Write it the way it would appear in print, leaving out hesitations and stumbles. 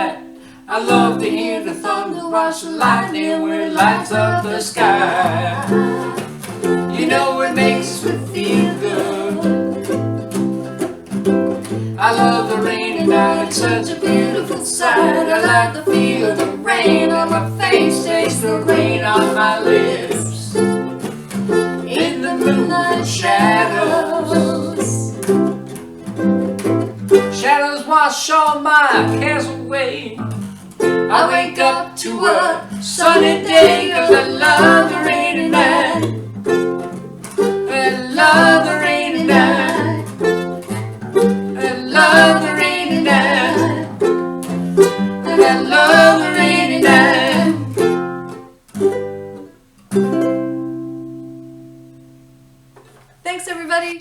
night. I love to hear the thunder rush the lightning when it lights up the sky. You know it makes me feel good. I love the rainy night, it's such a beautiful sight. I like the feel of the rain on my face, taste the rain on my lips. In the moonlight shadows, shadows wash all my cares away. I wake up to a sunny day, 'cause I love the rainy night. I love the rainy night. I love the rainy night. And I love the rainy night. Thanks, everybody.